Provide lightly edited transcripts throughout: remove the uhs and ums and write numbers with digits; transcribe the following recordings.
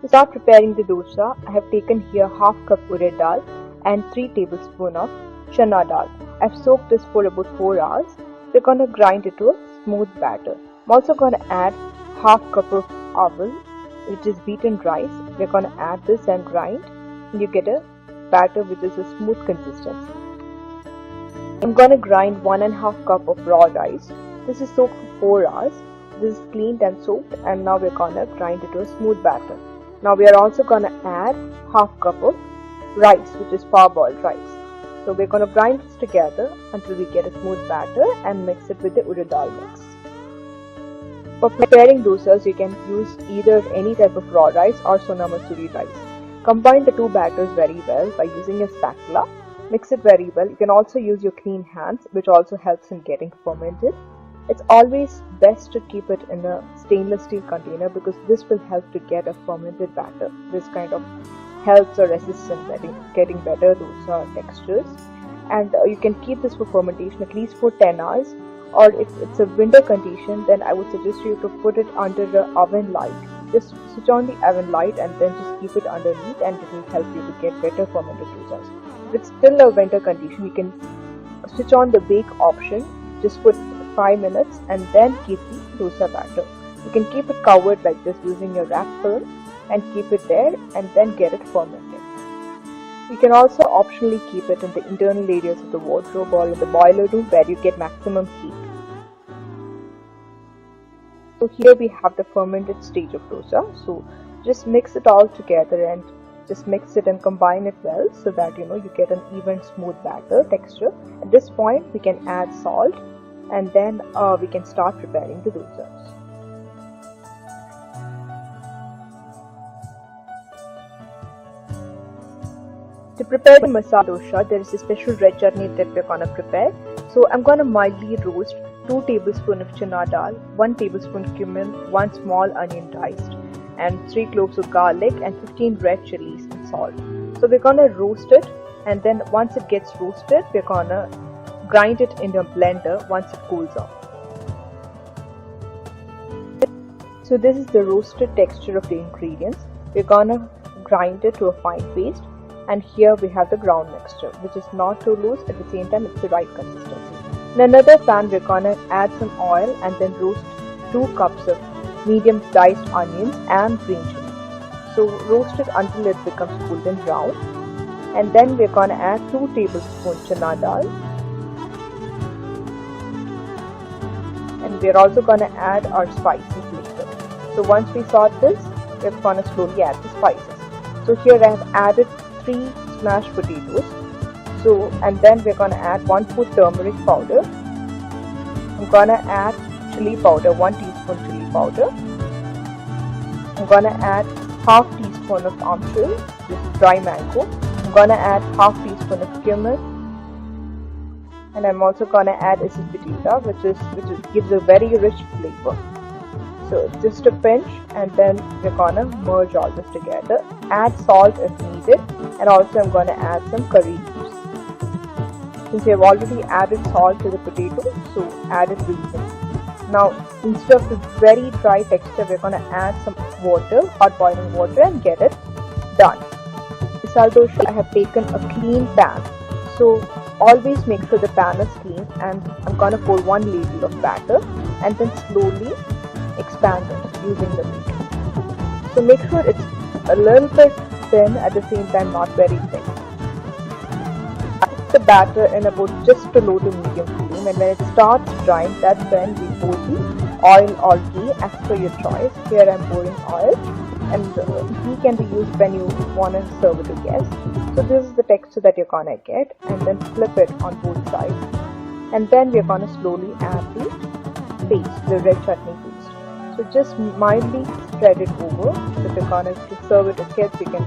start preparing the dosa, I have taken here half cup urad dal and 3 tablespoons of chana dal. I've soaked this for about 4 hours. We're going to grind it to a smooth batter. I'm also going to add half cup of aval, which is beaten rice. We're going to add this and grind. You get a batter which is a smooth consistency. I'm going to grind 1.5 cup of raw rice. This is soaked for 4 hours. This is cleaned and soaked, and now we're going to grind it to a smooth batter. Now we are also going to add half cup of rice, which is parboiled rice. So we're going to grind this together until we get a smooth batter and mix it with the urad dal mix. For preparing dosas, you can use either any type of raw rice or Sona Masuri rice. Combine the two batters very well by using a spatula. Mix it very well. You can also use your clean hands, which also helps in getting fermented. It's always best to keep it in a stainless steel container because this will help to get a fermented batter. This kind of helps or assists in getting better dosa textures. And you can keep this for fermentation at least for 10 hours. Or if it's a winter condition, then I would suggest you to put it under the oven light. Just switch on the oven light and then just keep it underneath, and it will help you to get better fermented dosas. If it's still a winter condition, you can switch on the bake option. Just put 5 minutes and then keep the dosa batter. You can keep it covered like this using your wrap film and keep it there and then get it fermented. You can also optionally keep it in the internal areas of the wardrobe or in the boiler room where you get maximum heat. So here we have the fermented stage of dosa. So just mix it all together and just mix it and combine it well so that you get an even smooth batter texture. At this point we can add salt and then we can start preparing the dosas. To prepare the masala dosa, there is a special red chutney that we're going to prepare. So I'm going to mildly roast 2 tablespoons of chana dal, 1 tablespoon cumin, 1 small onion diced, and 3 cloves of garlic and 15 red chilies and salt. So we're going to roast it, and then once it gets roasted, we're going to grind it in a blender once it cools off. So this is the roasted texture of the ingredients. We're going to grind it to a fine paste. And here we have the ground mixture, which is not too loose, at the same time it's the right consistency. In another pan, we're going to add some oil and then roast 2 cups of medium diced onions and green chili. So roast it until it becomes golden brown. And then we're going to add 2 tablespoons chana dal. And we're also going to add our spices later. So once we sort this, we're going to slowly add the spices. So here I have added 3 smashed potatoes. So, and then we're going to add 1/4 turmeric powder. I'm going to add chili powder, 1 teaspoon chili powder. I'm going to add half teaspoon of amchur, this is dry mango. I'm going to add half teaspoon of cumin. And I'm also going to add isipitita, which gives a very rich flavor. So just a pinch, and then we're going to merge all this together. Add salt if needed, and also I'm going to add some curry leaves. Since we have already added salt to the potato, so add it recently. Now instead of the very dry texture, we're going to add some water, hot boiling water, and get it done. Masala dosa, I have taken a clean pan. So always make sure the pan is clean, and I'm going to pour 1 ladle of batter and then slowly expand it using the meat. So make sure it's a little bit thin, at the same time not very thick. Put the batter in about just a low to medium flame, and when it starts drying, that's when we pour the oil or ghee as per your choice. Here I'm pouring oil, and ghee can be used when you want to serve it to guests. So this is the texture that you're gonna get, and then flip it on both sides. And then we're gonna slowly add the paste, the red chutney paste. So just mildly spread it over. So if you're going to serve it to kids, you can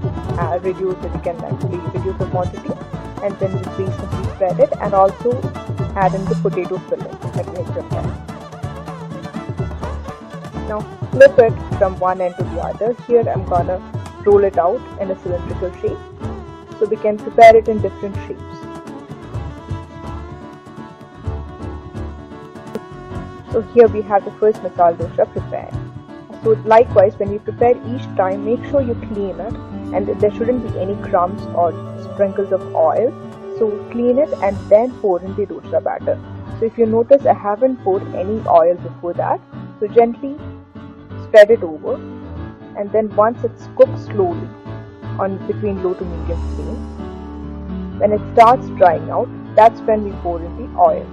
reduce it, you can actually reduce the quantity, and then just recently spread it, and also add in the potato filling that we have prepared. Now flip it from one end to the other. Here I'm going to roll it out in a cylindrical shape. So we can prepare it in different shapes. So here we have the first masala dosa prepared. So likewise, when you prepare each time, make sure you clean it and there shouldn't be any crumbs or sprinkles of oil. So clean it and then pour in the dosa batter. So if you notice, I haven't poured any oil before that. So gently spread it over, and then once it's cooked slowly on between low to medium flame, when it starts drying out, that's when we pour in the oil.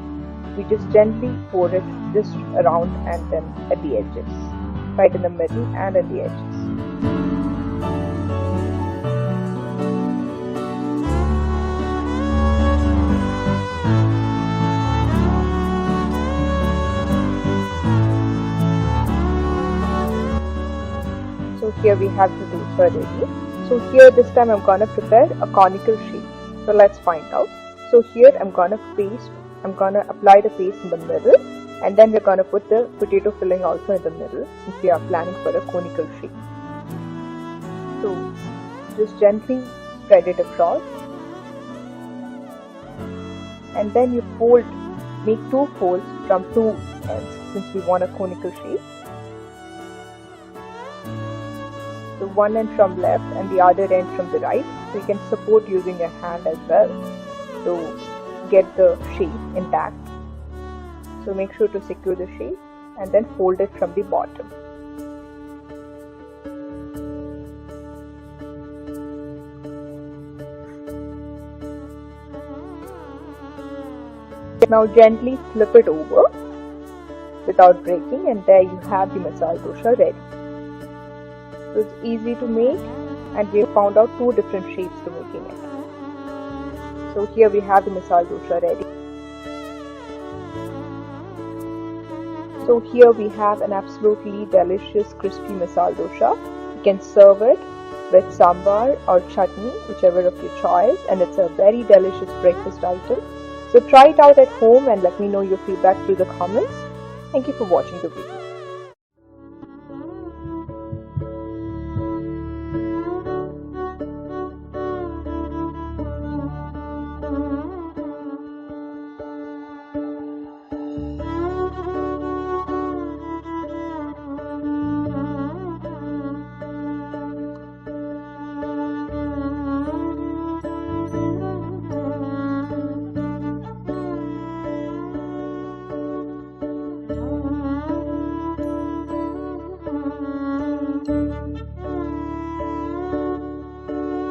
We just gently pour it just around and then at the edges, right in the middle and at the edges. So here we have the dosa ready. So here this time I'm gonna prepare a conical shape. So let's find out. So here I'm gonna apply the paste in the middle, and then we're gonna put the potato filling also in the middle since we are planning for a conical shape. So just gently spread it across, and then you make two folds from two ends since we want a conical shape. So one end from left and the other end from the right. So you can support using your hand as well to get the shape intact. So make sure to secure the shape and then fold it from the bottom. Now gently flip it over without breaking, and there you have the masala dosa ready. So it's easy to make, and we found out two different shapes to making it. So here we have the masala dosa ready. So here we have an absolutely delicious crispy masala dosa. You can serve it with sambar or chutney, whichever of your choice, and it's a very delicious breakfast item. So try it out at home and let me know your feedback through the comments. Thank you for watching the video.